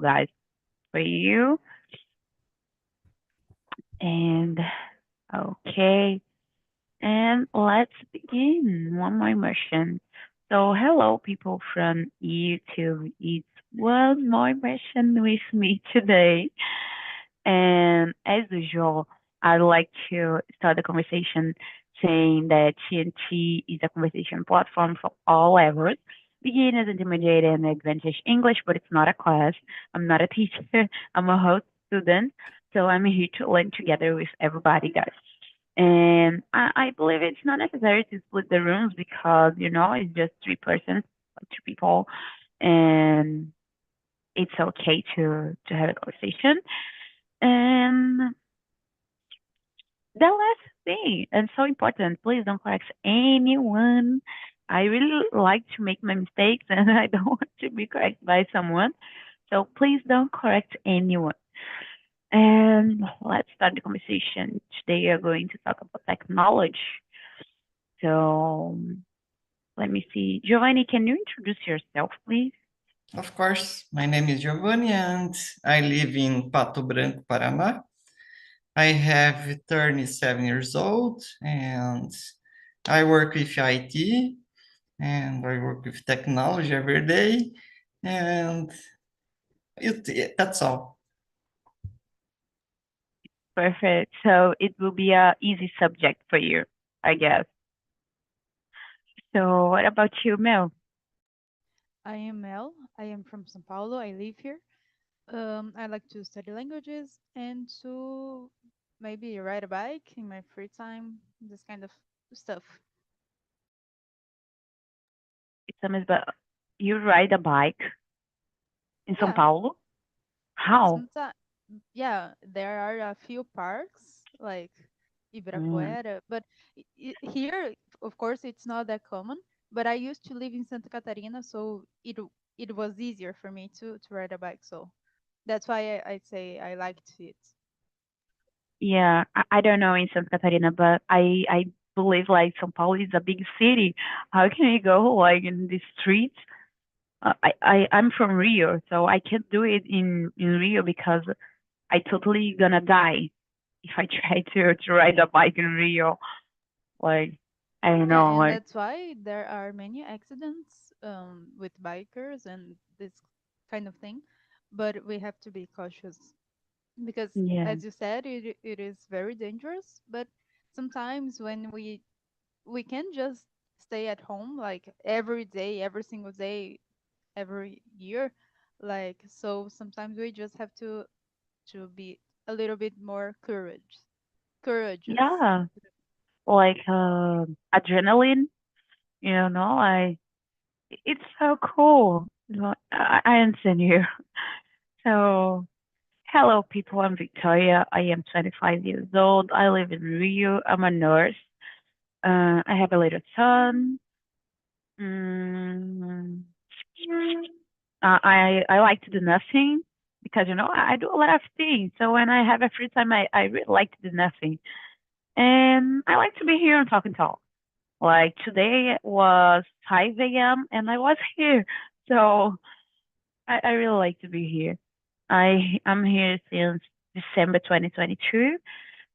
guys, for you. And okay, and let's begin. One more immersion. So, hello, people from YouTube. It's one more immersion with me today. And as usual, I'd like to start the conversation saying that TNT is a conversation platform for all levels, beginners, intermediate, and advanced English, but it's not a class. I'm not a teacher. I'm a host student. So I'm here to learn together with everybody, guys. And I believe it's not necessary to split the rooms because, it's just three persons, two people, and it's okay to have a conversation. And the last thing, and so important, please don't correct anyone. I really like to make my mistakes and I don't want to be corrected by someone. So please don't correct anyone. And let's start the conversation. Today we are going to talk about technology. So let me see. Giovanni, can you introduce yourself, please? Of course, my name is Giovanni and I live in Pato Branco, Paraná. I have 37 years old and I work with IT and I work with technology every day and that's all. Perfect. So it will be a easy subject for you, I guess. So what about you, Mel? I am Mel. I am from São Paulo. I live here. I like to study languages and to maybe ride a bike in my free time, this kind of stuff. It's almost, but you ride a bike in São Yeah, Paulo? How? sometimes, yeah, there are a few parks like Mm, Ibirapuera, but here, of course, it's not that common. But I used to live in Santa Catarina, so it was easier for me to ride a bike. So that's why I say I liked it. yeah, I don't know in Santa Catarina, but I believe like São Paulo is a big city. How can you go like in the streets? I'm from Rio, so I can't do it in Rio because I totally gonna die if I try to ride a bike in Rio. Like I don't Yeah, know, and like that's why there are many accidents with bikers and this kind of thing. But we have to be cautious because, yeah, as you said, it is very dangerous. But sometimes when we can just stay at home, like every day, every single day, every year, like so. Sometimes we just have to be a little bit more courageous. yeah, like adrenaline. Like it's so cool. I understand you. So, hello, people. I'm Victoria. I am 25 years old. I live in Rio. I'm a nurse. I have a little son. Mm, I like to do nothing because I do a lot of things. So when I have a free time, I really like to do nothing, and I like to be here and talk and talk. Like today was 5 a.m. and I was here, so I really like to be here. I'm here since December 2022,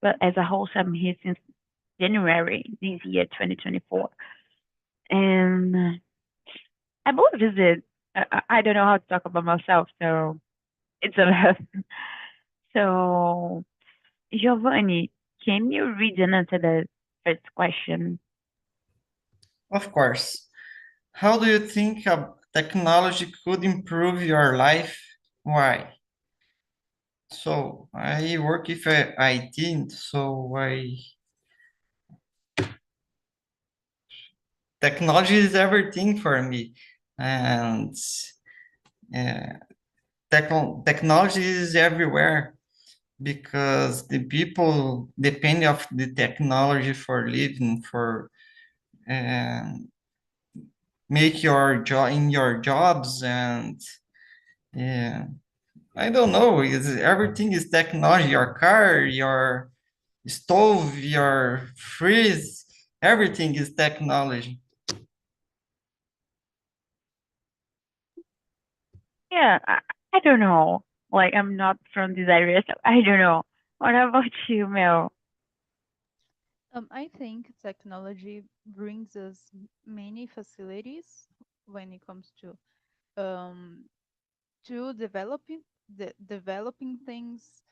but as a host, I'm here since January this year, 2024. And I believe is it. I don't know how to talk about myself, so it's a lot. So, Giovanni, can you read and answer the first question? Of course. How do you think technology could improve your life? Why? So I work with IT, so I technology is everything for me, and uh, technology is everywhere because the people depend of the technology for living, for uh, make your job in your jobs, and yeah, I don't know. Everything is technology. Your car, your stove, your freeze, everything is technology. Yeah, I don't know. Like, I'm not from this area, so I don't know. What about you, Mel? I think technology brings us many facilities when it comes um, to developing things,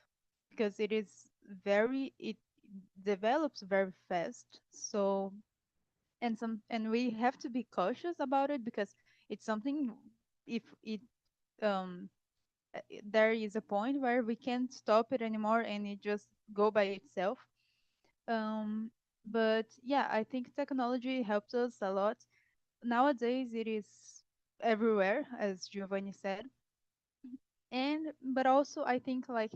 because it develops very fast. So and we have to be cautious about it, because it's something, if it um there is a point where we can't stop it anymore and it just go by itself. um but yeah, I think technology helps us a lot. Nowadays it is everywhere, as Giovanni said. And but also I think, like,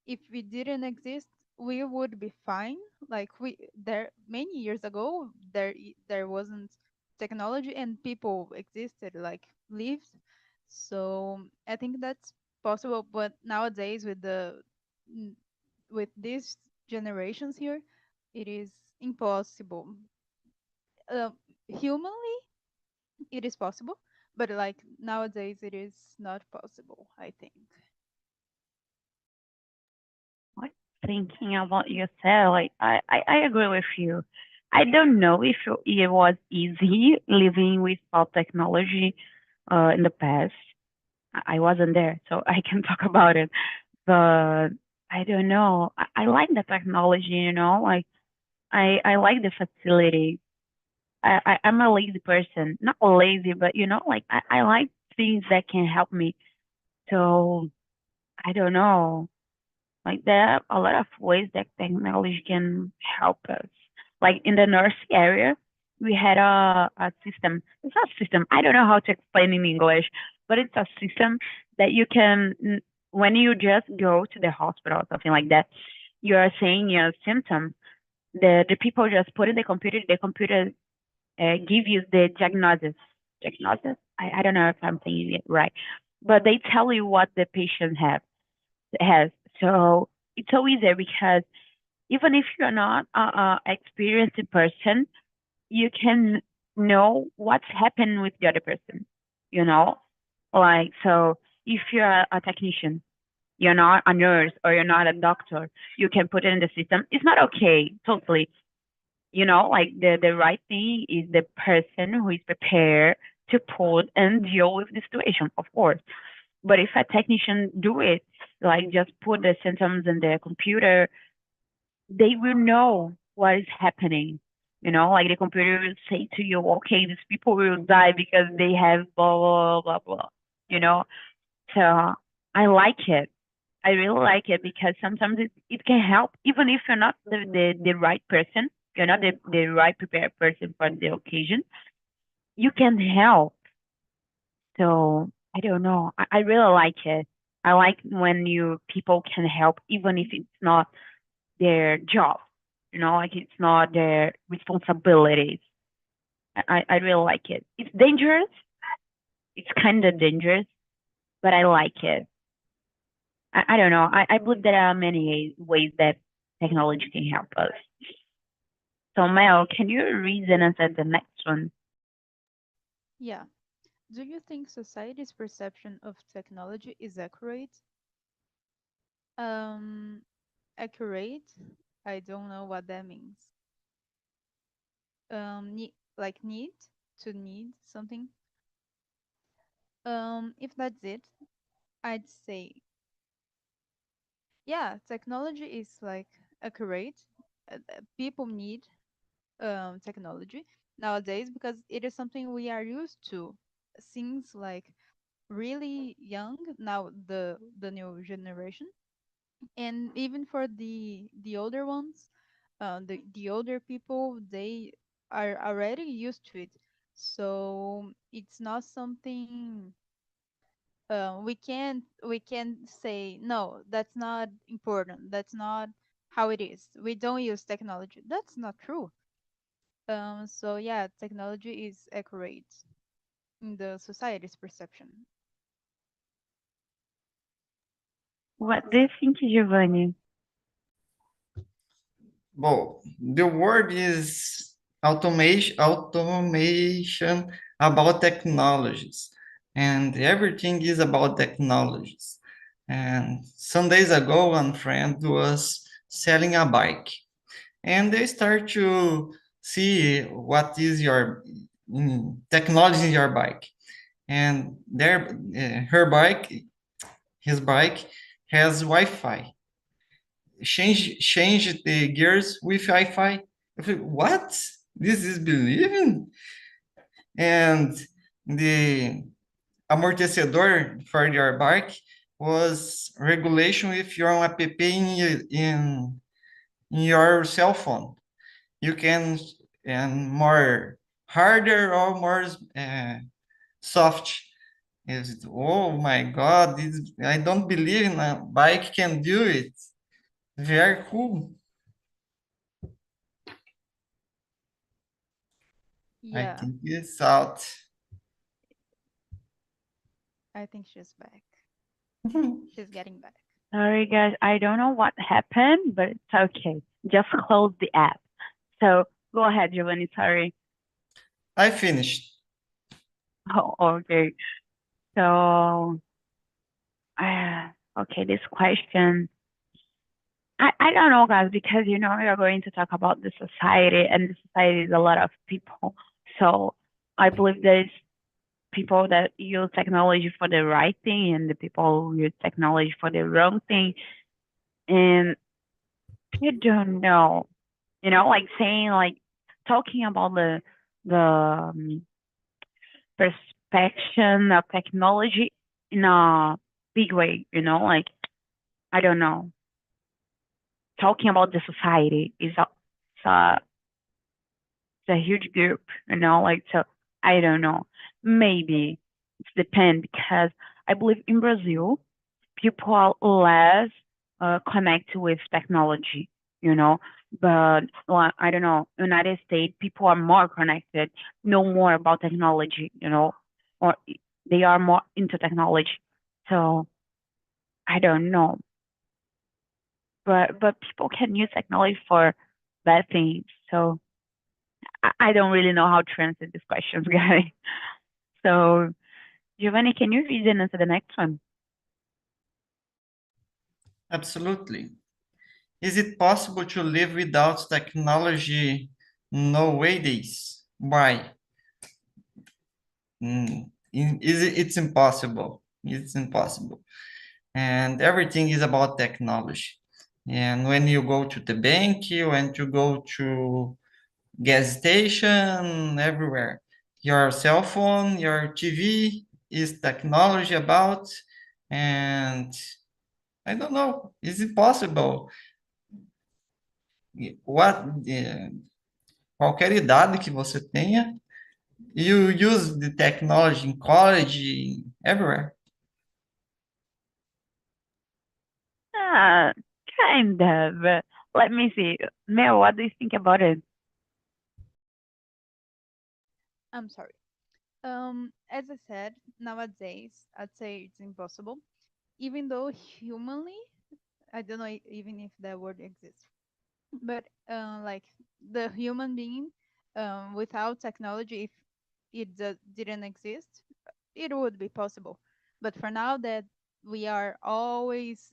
if we didn't exist, we would be fine. Like, we there many years ago, there wasn't technology and people existed, like, lived. So I think that's possible. But nowadays, n- with these generations here, it is impossible. uh, Humanly it is possible, but like nowadays it is not possible, I think. What thinking about yourself? Like, I agree with you. I don't know if it was easy living without technology in the past. I wasn't there, so I can talk about it. But I don't know. I like the technology, like I like the facility. I'm a lazy person. Not lazy, but like I like things that can help me. So I don't know. Like there are a lot of ways that technology can help us. Like in the nursing area, we had a system. It's not a system. I don't know how to explain in English, but it's a system that you can, when you just go to the hospital or something like that, you are saying your symptom. The people just put in the computer give you the diagnosis. Diagnosis? I don't know if I'm saying it right, but they tell you what the patient has. So it's so easy because even if you're not a experienced person, you can know what's happened with the other person. You know, like so if you're a technician, you're not a nurse or you're not a doctor, you can put it in the system. It's not okay, totally. Like the right thing is the person who is prepared to put and deal with the situation, of course. But if a technician do it, like just put the symptoms in the computer, they will know what is happening. Like the computer will say to you, okay, these people will die because they have blah blah blah blah. You know, so I like it. I really like it because sometimes it can help, even if you're not the right person, you're not the right prepared person for the occasion, you can help. So I don't know. I really like it. I like when you people can help, even if it's not their job. Like it's not their responsibilities. I really like it. It's dangerous. It's kind of dangerous, but I like it. I don't know. I believe there are many ways that technology can help us. So Mel, can you read and answer the next one? Yeah. Do you think society's perception of technology is accurate? Um, Accurate? I don't know what that means. Like need something. If that's it, I'd say, yeah, technology is like accurate. People need technology nowadays because it is something we are used to since, like, really young. Now the new generation, and even for the older ones, the older people, they are already used to it. So it's not something, we can say no, that's not important, that's not how it is, we don't use technology. That's not true. So yeah, technology is accurate in the society's perception. What do you think, Giovanni? Well, the word is automation about technologies. and everything is about technologies. And some days ago, one friend was selling a bike, and they start to see what is your technology in your bike. And her bike, his bike, has Wi-Fi. Change the gears with Wi-Fi. I think, what? This is believing? And the amortecedor for your bike was regulation with your app in your cell phone. You can and more harder or more soft. Oh my God, I don't believe in a bike can do it. Very cool. I Yeah, think it's out. I think she's back. She's getting back. Sorry, guys. I don't know what happened, but it's okay. Just close the app. So go ahead, Giovanni. Sorry. I finished. Oh, okay. So, okay, this question. I don't know, guys, because we are going to talk about the society, and the society is a lot of people. So I believe there's people that use technology for the right thing, and the people who use technology for the wrong thing. And I don't know, like saying like talking about the perception of technology in a big way, like I don't know, talking about the society is a huge group, like so I don't know. Maybe it depends because I believe in Brazil people are less connected with technology, you know. But well, I don't know, United States people are more connected, know more about technology, or they are more into technology. So I don't know, but people can use technology for bad things. So I don't really know how to answer these questions, guys. So Giovanni, can you read and answer the next one? Absolutely. Is it possible to live without technology nowadays? Why? It's impossible. It's impossible. And everything is about technology. And when you go to the bank, when you go to gas station, everywhere, your cell phone, your TV is technology about, and I don't know, is it possible? What, qualquer idade que você tenha, you use the technology in college, everywhere. Ah, kind of. Let me see. Mel, what do you think about it? I'm sorry. As I said, nowadays I'd say it's impossible. Even though humanly, I don't know even if that word exists, but like the human being, without technology, if didn't exist, it would be possible. But for now that we are always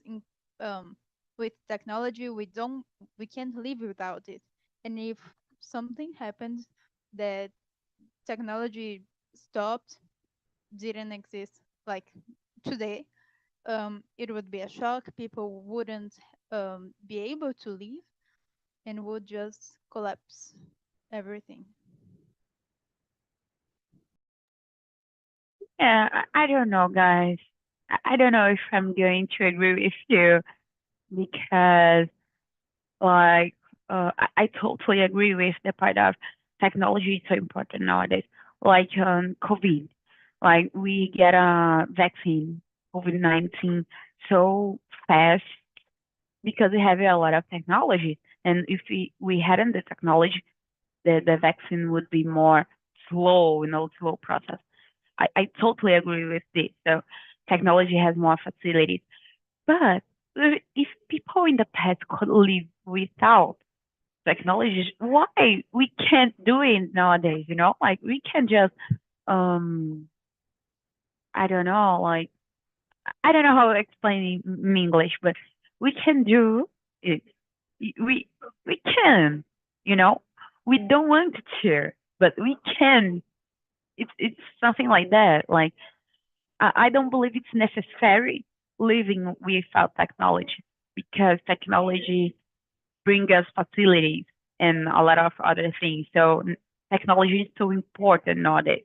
with technology, we can't live without it. And if something happens that technology stopped, didn't exist like today, it would be a shock. People wouldn't be able to leave and would just collapse everything. Yeah, I don't know, guys. I don't know if I'm going to agree with you because, like, I totally agree with the part of technology is so important nowadays. Like, COVID, like we get a vaccine, COVID-19, so fast because we have a lot of technology. And if we hadn't the technology, the vaccine would be more slow, slow process. I totally agree with this. So technology has more facilities. But if people in the past could live without technology, why we can't do it nowadays? Like we can just um I don't know, like I don't know how to explain in English, but we can do it. We we can, you know. We don't want to, but we can. It's something like that. Like I don't believe it's necessary living without technology because technology brings us facilities and a lot of other things. So technology is so important nowadays.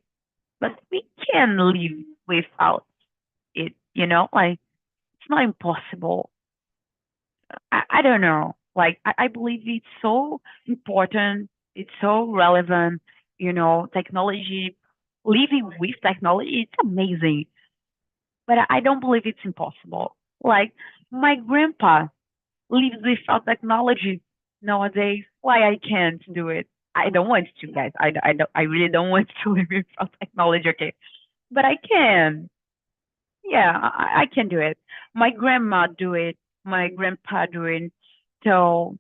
But we can live without it, like it's not impossible. I don't know. Like I believe it's so important, it's so relevant, technology, living with technology, it's amazing. But I don't believe it's impossible. Like my grandpa lives without technology nowadays. Why I can't do it? I don't want to, guys. I really don't want to live without technology, okay? But I can. Yeah, I can do it. My grandma do it. My grandpa do it. So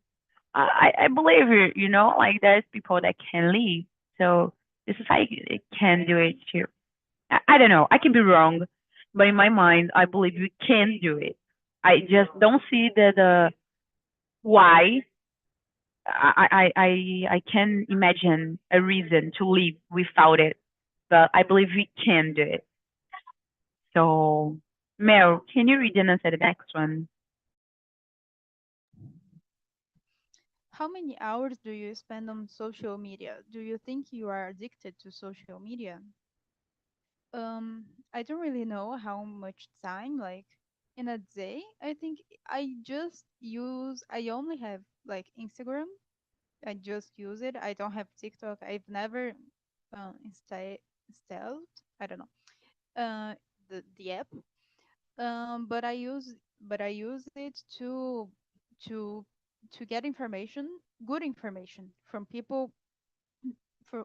I believe it. Like there's people that can leave. So the society can do it too. I don't know. I can be wrong, but in my mind, I believe we can do it. I just don't see the why. I can imagine a reason to live without it, but I believe we can do it. So, Mel, can you read and answer the next one? How many hours do you spend on social media? Do you think you are addicted to social media? I don't really know how much time, like in a day. I think I only have like Instagram. I just use it. I don't have TikTok. I've never installed. I don't know. The app. But I use it to to get information, good information from people,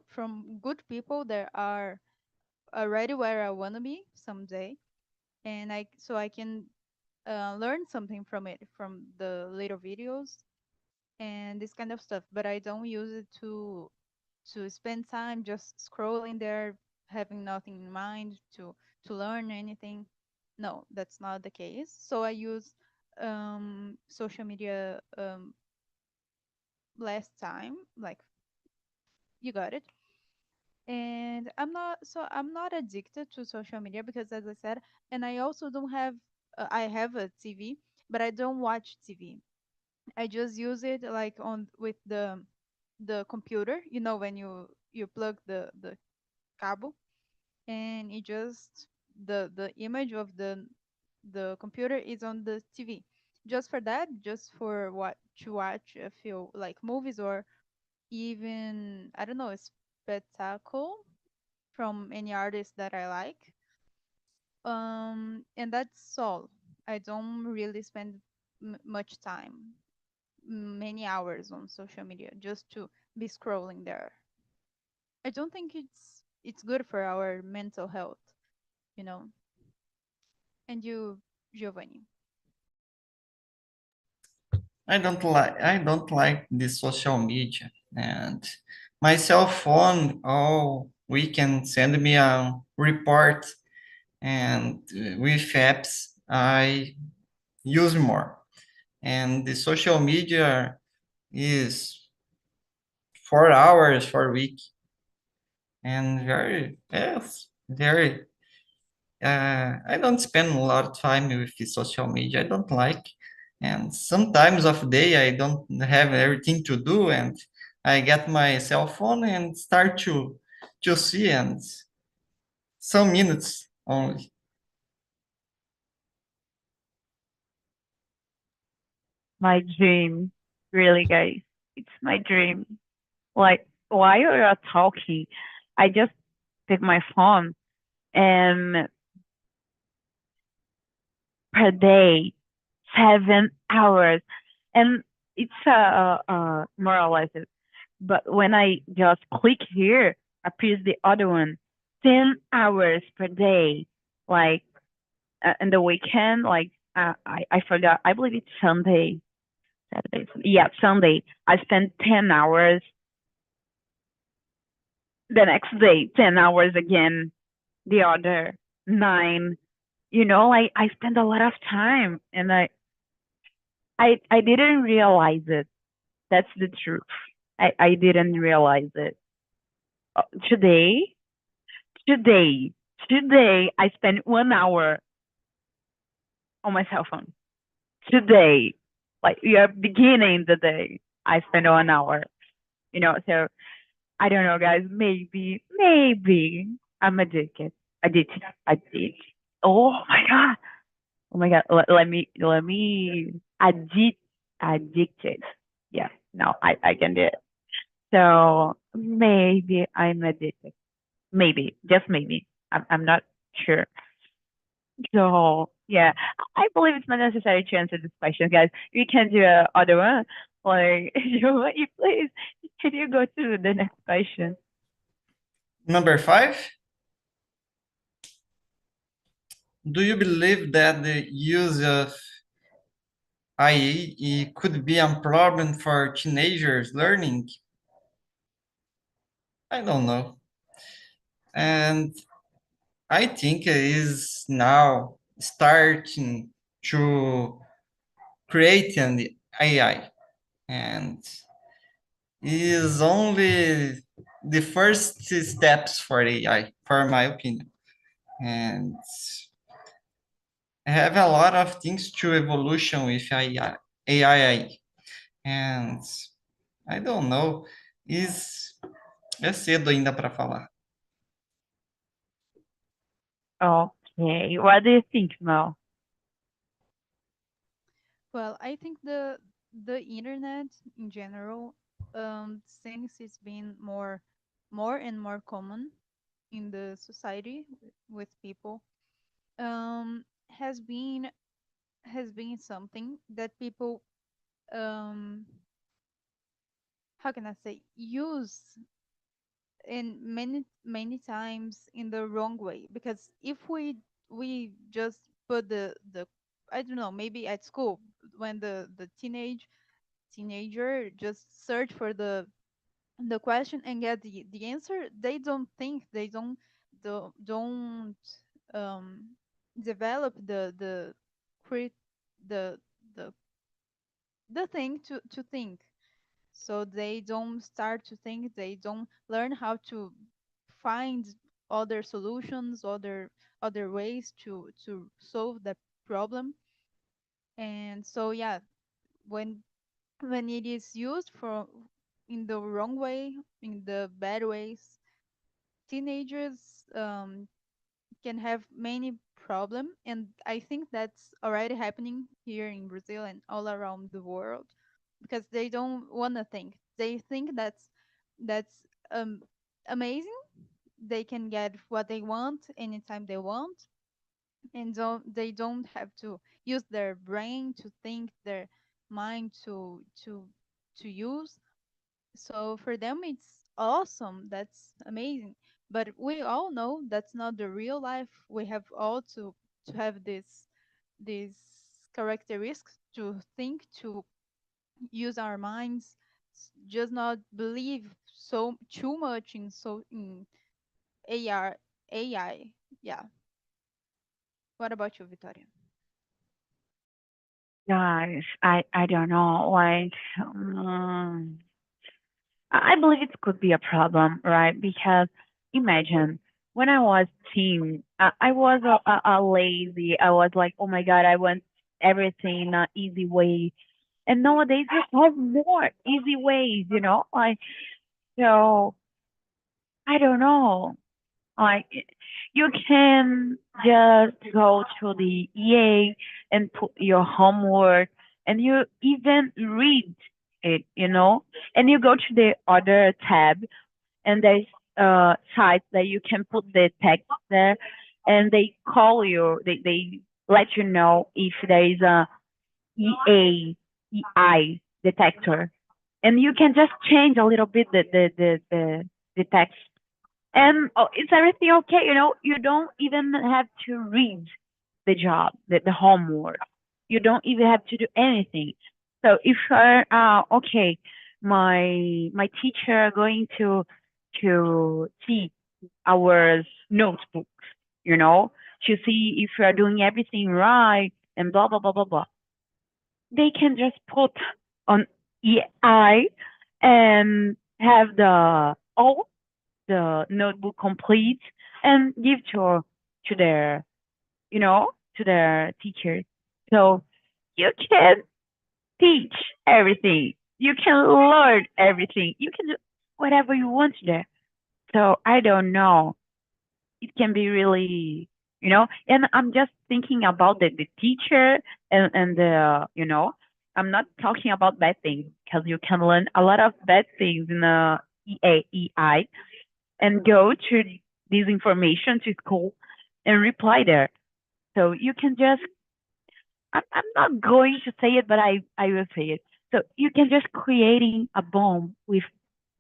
from good people that are already where I wanna be someday, and I can learn something from it, from the little videos and this kind of stuff. But I don't use it to spend time just scrolling there, having nothing in mind to learn anything. No, that's not the case. So I use social media last time, like you got it. And I'm not addicted to social media because, as I said, and I also don't have I have a TV, but I don't watch TV. I just use it like on with the computer, when you plug the cable, and it just the image of the computer is on the TV. Just for that, just for what to watch a few like movies, or even, I don't know, a spectacle from any artist that I like. And that's all. I don't really spend much time, many hours on social media just to be scrolling there. I don't think it's good for our mental health, you know. And you, Giovanni? I don't like the social media, and my cell phone, oh, we can send me a report, and with apps I use more. And the social media is 4 hours for a week, and very, yes, very. I don't spend a lot of time with the social media. I don't like, and sometimes of the day I don't have everything to do, and I get my cell phone and start to see, and some minutes only. My dream, really, guys. It's my dream. Like, while you're talking, I just pick my phone and per day, 7 hours. And it's more or less it. But when I just click here, appears the other one, 10 hours per day. Like, in the weekend, like, I forgot, I believe it's Sunday, Saturday. Yeah, Sunday. I spent 10 hours. The next day, 10 hours again. The other. 9. Like I spend a lot of time, and I didn't realize it. That's the truth. I didn't realize it. Today, today, today, I spent 1 hour on my cell phone. Today, like you're beginning the day, I spend 1 hour. So I don't know, guys. Maybe I'm addicted. Addicted. Oh my god. Oh my god. Let me addicted. Yeah. No, I can do it. So maybe I'm addicted. Maybe, just maybe. I'm not sure. So yeah, I believe it's not necessary to answer this question, guys. We can do a other one. Like, you please, can you go to the next question? Number 5, do you believe that the use of AI could be a problem for teenagers learning? I don't know. And I think it is now starting to create an AI, and is only the first steps for AI, for my opinion. And I have a lot of things to evolution with AI, and I don't know, is é cedo ainda para falar. Okay, what do you think, Mel? Well, I think the internet in general, since it's been more and more common in the society with people, has been something that people, um how can I say, use in many times in the wrong way. Because if we just put the I don't know, maybe at school, when the teenager just search for the question and get the answer, they don't think, they don't um develop the crit the the the thing to think. So they don't start to think, they don't learn how to find other solutions, other ways to solve the problem. And so yeah, when it is used for in the wrong way, in the bad ways, teenagers can have many problem. And I think that's already happening here in Brazil and all around the world, because they don't want to think, they think that's amazing, they can get what they want anytime they want, and they don't have to use their brain to think, their mind to use. So for them it's awesome, that's amazing. But we all know that's not the real life. We have all to have these characteristics, to think, to use our minds, just not believe so too much in AR AI. Yeah. What about you, Victoria? Guys, I don't know. Like, I believe it could be a problem, right? Because imagine when I was teen, I was a lazy. I was like, oh my god, I want everything in an easy way. And nowadays we have more easy ways, Like, so I don't know. Like, you can just go to the EA and put your homework, and you even read it. And you go to the other tab, and there's sites that you can put the text there, and they call you. They let you know if there is a EI detector, and you can just change a little bit the text, and is everything okay? You don't even have to read the job, the homework. You don't even have to do anything. So if okay, my teacher are going to see our notebooks, you know. to see if you are doing everything right and blah blah blah blah blah. They can just put on AI and have the all the notebook complete and give to their to their teachers. So you can teach everything. You can learn everything. You can do whatever you want there. So I don't know. It can be really, and I'm just thinking about the teacher and the, I'm not talking about bad things because you can learn a lot of bad things in the EAEI and go to this information to school and reply there. So you can just, I'm not going to say it, but I will say it. So you can just creating a bomb with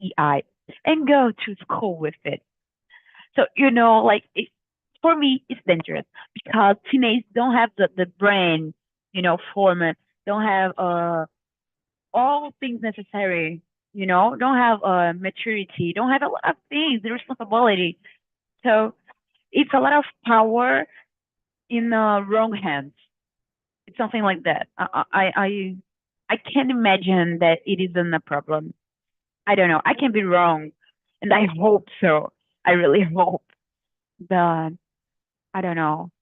EI and go to school with it. So, like for me, it's dangerous because teenagers don't have the brain, format, don't have all things necessary, don't have maturity, don't have a lot of things, the responsibility. So it's a lot of power in wrong hands. It's something like that. I can't imagine that it isn't a problem. I don't know. I can be wrong, and I hope so. I really hope, but I don't know.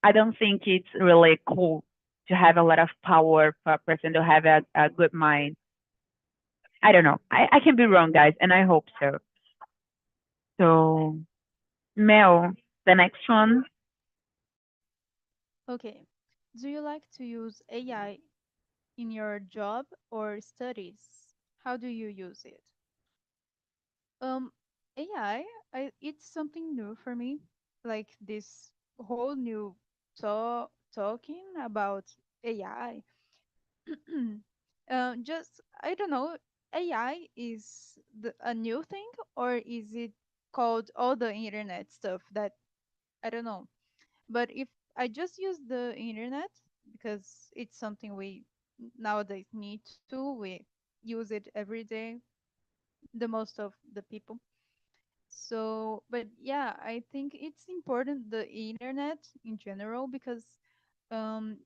I don't think it's really cool to have a lot of power for a person to have a good mind. I don't know. I can be wrong, guys, and I hope so. So, Mel, the next one. Okay. Do you like to use AI in your job or studies? How do you use it? Um, it's something new for me. Like this whole new talking about AI. Just I don't know. AI is a new thing, or is it called all the internet stuff that I don't know. But if I just use the internet because it's something we nowadays need to, we use it every day, the most of the people. So, but yeah, I think it's important the internet in general because um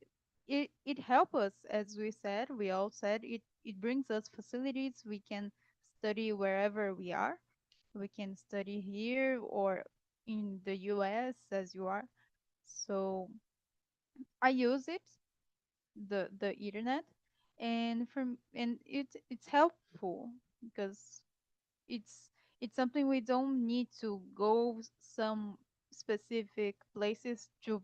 it helps us, as we said, we all said it brings us facilities. We can study wherever we are. We can study here or in the US as you are. So I use it, the internet, and it's helpful because it's it's something we don't need to go some specific places to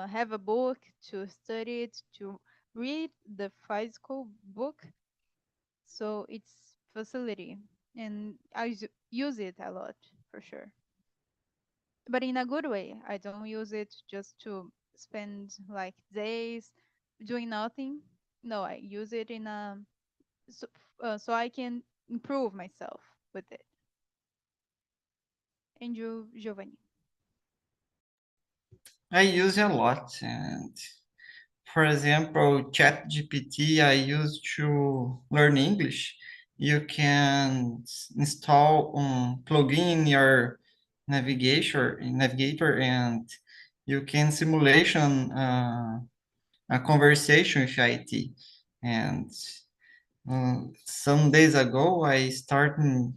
have a book to study it to read the physical book. So it's facility, and use it a lot for sure, but in a good way. I don't use it just to spend like days doing nothing. No, I use it in a so, so I can improve myself with it. And you, Giovanni? I use a lot. And for example, ChatGPT, I use to learn English. You can install plugin in your navigator, and you can simulation a conversation with IT. And some days ago, I started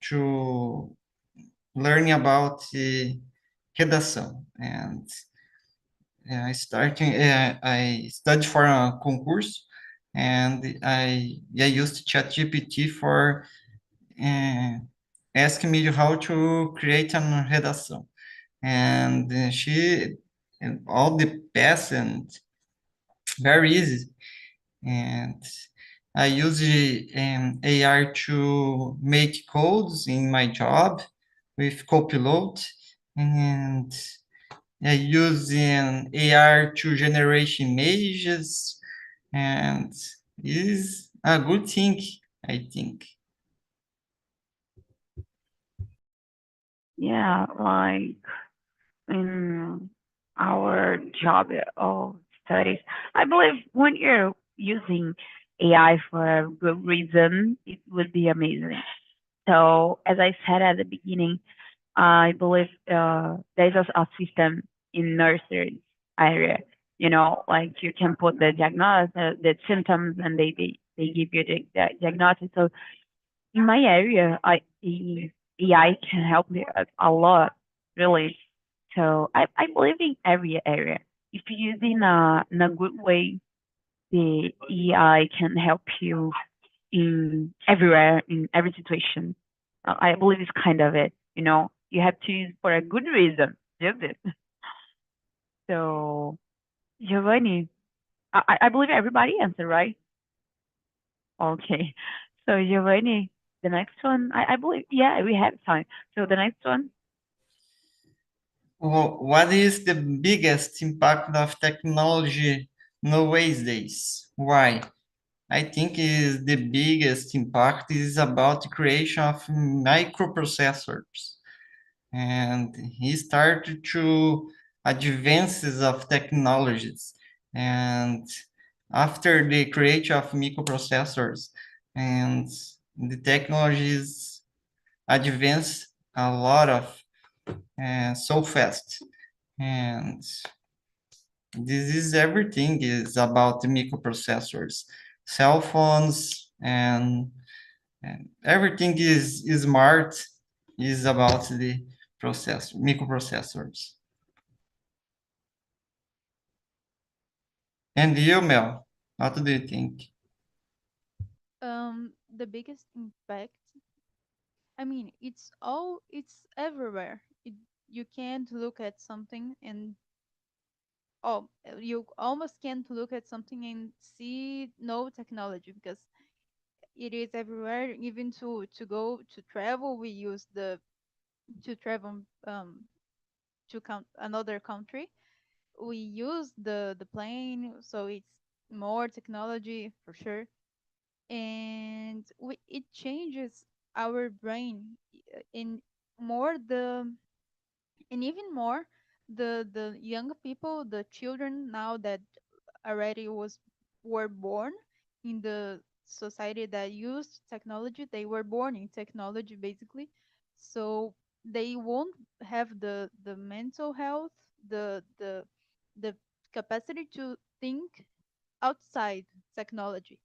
to learning about redação, and I studied for a concurso, and I used ChatGPT for uh, asking me how to create a redação, and she and all the pass and very easy. And I use the AI to make codes in my job with Copilot, and I use an AI to generate images, and is a good thing, I think. Yeah, like in our job or studies. I believe when you're using AI for a good reason, it would be amazing. So, as I said at the beginning, I believe there's a system in nursery area. Like you can put the diagnosis, the symptoms, and they give you the diagnosis. So in my area, AI can help me a lot, really. So I believe in every area. If you use in a good way, the AI can help you in everywhere, in every situation. I believe it's kind of it. You have to use for a good reason. Use it. So, Giovanni, I believe everybody answered, right? Okay. So, Giovanni, the next one, I believe, yeah, we have time. So, the next one, What is the biggest impact of technology nowadays? Why? I think is the biggest impact is about the creation of microprocessors. And he started to advances of technologies. And after the creation of microprocessors and the technologies advance a lot of so fast. And this is everything is about the microprocessors, cell phones, and everything is smart is about the microprocessors. And you, Mel, what do you think? The biggest impact, I mean, it's everywhere. You can't look at something and you almost can't look at something and see no technology because it is everywhere. Even to go to travel, we use the to travel to another country. We use the plane, so it's more technology for sure, and it changes our brain in more the and even more the young people, the children now that already were born in the society that used technology. They were born in technology basically, so they won't have the mental health, the capacity to think outside technology.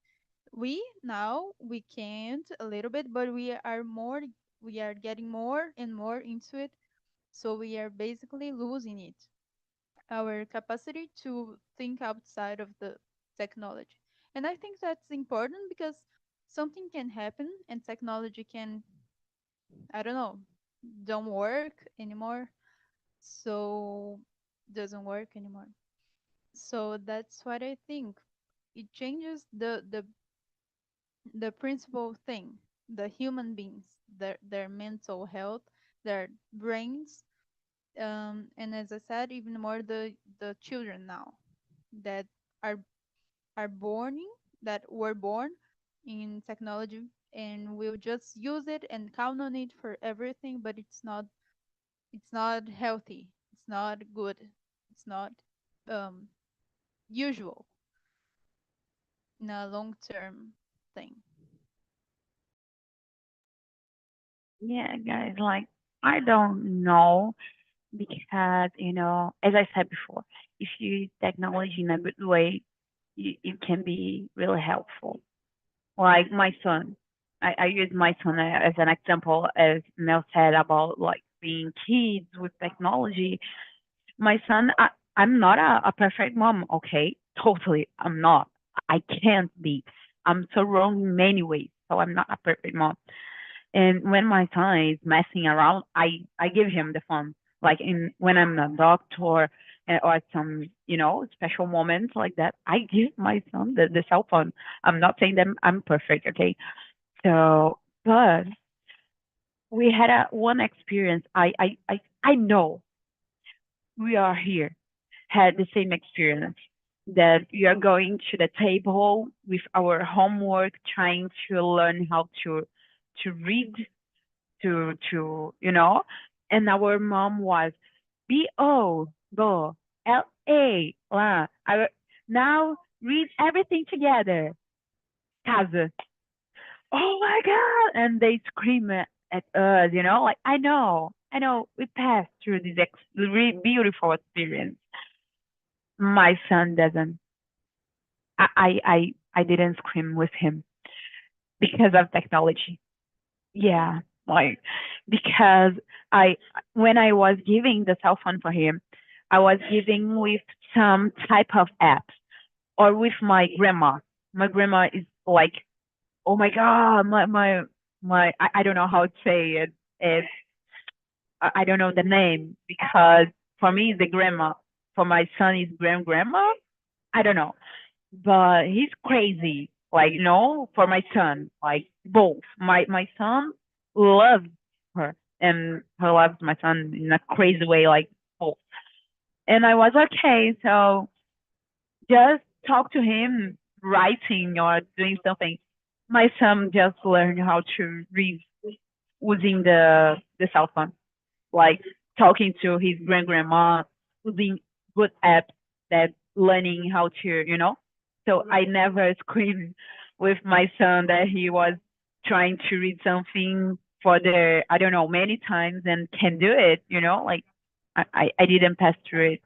We can't a little bit, but we are getting more and more into it, so we are basically losing it, our capacity to think outside of the technology. And I think that's important because something can happen and technology can, I don't know, don't work anymore. So doesn't work anymore. So that's what I think. It changes the principal thing, the human beings, their mental health, their brains, and as I said, even more the children now that are are born that were born in technology and will just use it and count on it for everything, but it's not healthy, it's not good, it's not um, usual in a long term thing. yeah, guys, like, I don't know because, as I said before, if you use technology in a good way, it can be really helpful. Like my son, I use my son as an example, as Mel said about like being kids with technology. My son, I'm not a perfect mom, okay? Totally, I'm not. I can't be. I'm so wrong in many ways, so I'm not a perfect mom. And when my son is messing around, I give him the phone. Like in when I'm a doctor or some special moments like that, I give my son the cell phone. I'm not saying that I'm perfect, okay? So, but we had one experience. I know we are here had the same experience that we are going to the table with our homework, trying to learn how to read to and our mom was B-O, go, L-A, la. Now read everything together. Casa. Oh my God. And they scream at us, like, I know. I know we passed through this really beautiful experience. My son doesn't. I didn't scream with him because of technology. Yeah, like because I when I was giving the cell phone for him, I was giving with some type of apps or with my grandma. My grandma is like, oh my god, I don't know how to say it. It's I don't know the name because for me it's the grandma. For my son is grandma. I don't know, but he's crazy. Like for my son, like both. My son loves her, and her loves my son in a crazy way, like both. And I was okay, so just talk to him, writing or doing something. My son just learned how to read using the cell phone, like talking to his grandma, using good apps that learning how to, So I never screamed with my son that he was trying to read something for the I don't know many times and can do it, like I didn't pass through it.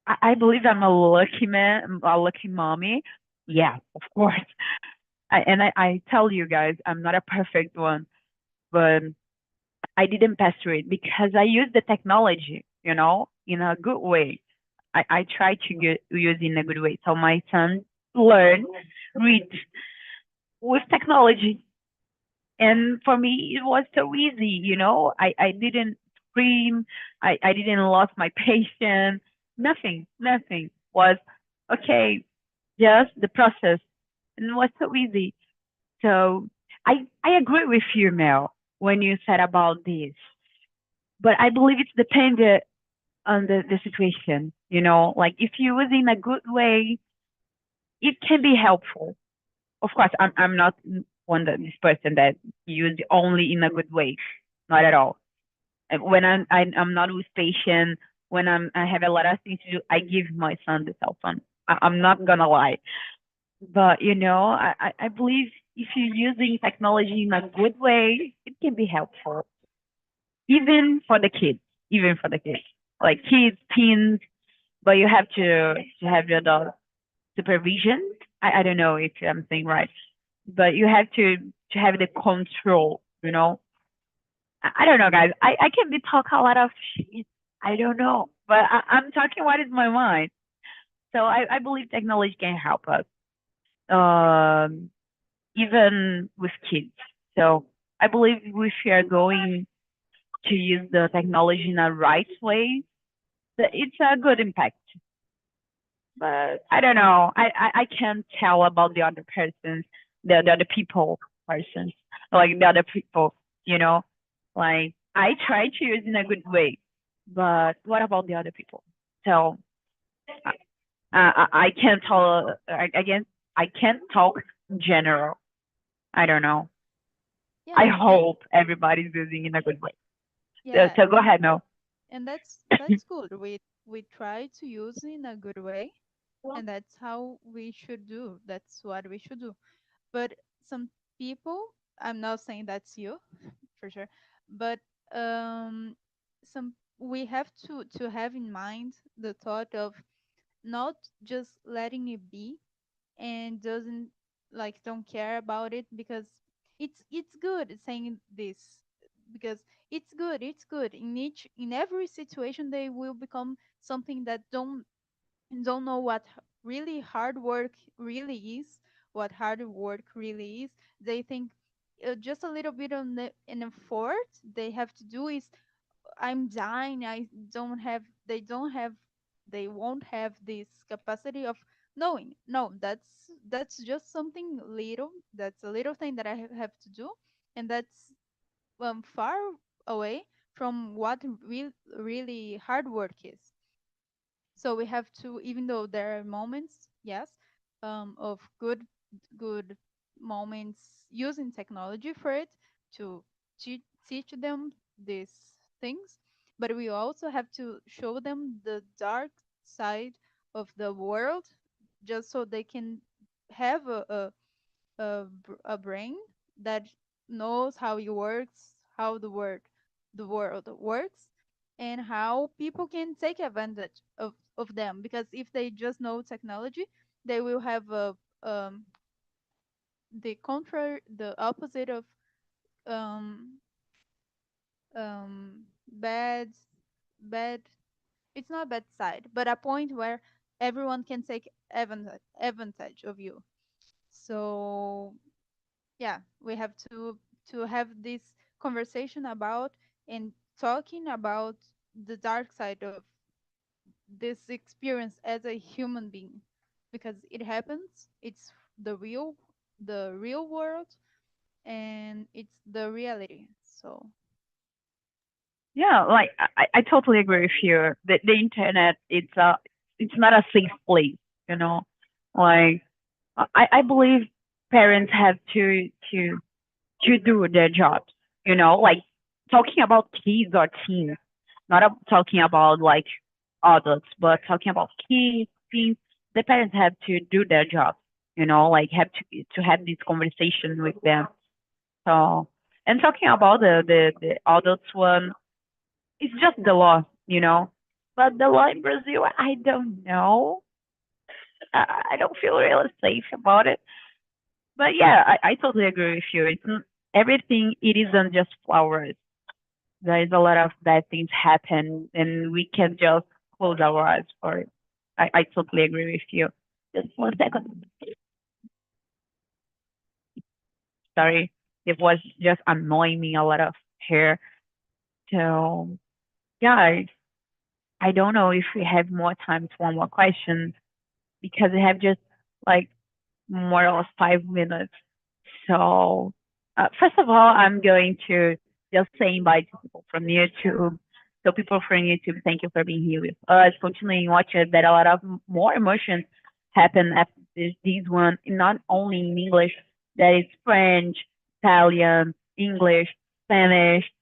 I believe I'm a lucky man, a lucky mommy. Yeah, of course. I tell you guys, I'm not a perfect one, but I didn't pass through it because I use the technology, in a good way. I try to use in a good way. So my son learn, read with technology. And for me, it was so easy, I didn't scream. I didn't lost my patience. Nothing was okay. Just the process. And it was so easy. So I agree with you, Mel, when you said about this. But I believe it's dependent on the situation, like if you use in a good way, it can be helpful. Of course, I'm not this person that use only in a good way, not at all. When I'm not with patient, when I have a lot of things to do, I give my son the cell phone. I'm not gonna lie, but I believe if you're using technology in a good way, it can be helpful, even for the kids, even for the kids, like kids, teens, but you have to have your adult supervision. I don't know if I'm saying right, but you have to have the control. I don't know, guys. I can be talk a lot of shit. I don't know, but I'm talking what is my mind. So I believe technology can help us, um, even with kids. So I believe if we are going to use the technology in a right way, that it's a good impact. But I don't know. I can't tell about the other persons, the other people persons, like the other people, you know. Like I try to use in a good way, but what about the other people? So I can't tell. I can't talk in general. I don't know. I Yeah, and hope everybody's using in a good way. yeah, So go ahead, Mel. and that's good. We try to use in a good way, and that's how we should do. That's what we should do. But some people, I'm not saying that's you for sure, but um, some we have to have in mind the thought of not just letting it be and doesn't like don't care about it because it's good saying this because it's good in every situation they will become something that don't know what really hard work really is, what hard work really is. They think just a little bit on an effort they have to do is I'm dying. I don't have. They don't have. They won't have this capacity of knowing. No, that's just something little. That's a little thing that I have to do, and that's far away from what really hard work is. So we have to, even though there are moments, yes, of good moments using technology for it to teach them these things, but we also have to show them the dark side of the world, just so they can have a brain that knows how it works, how the world. the world works and how people can take advantage of them. Because if they just know technology, they will have the contrary, the opposite of um, bad, bad. It's not bad side, but a point where everyone can take advantage of you. So yeah, we have to have this conversation about and talking about the dark side of this experience as a human being, because it happens. It's the real world, and it's the reality. So Yeah, like I totally agree with you. The internet it's not a safe place, you know. Like I believe parents have to do their jobs, you know, like talking about kids or teens, not talking about like adults, but talking about kids, teens. The parents have to do their job, you know, like have to have this conversation with them. So, and talking about the adults one, it's just the law, you know. But the law in Brazil, I don't know. I don't feel really safe about it. But yeah, I totally agree with you. Everything. It isn't just flowers. There is a lot of bad things happen, and we can just close our eyes for it. I totally agree with you. Just 1 second. Sorry, it was just annoying me a lot of here. So yeah, I don't know if we have more time for one more question because we have just like more or less 5 minutes. So, first of all, I'm going to just say bye to people from YouTube. So, people from YouTube, thank you for being here with us. Continuing watching that a lot of more emotions happen after this one, not only in English, that is French, Italian, English, Spanish.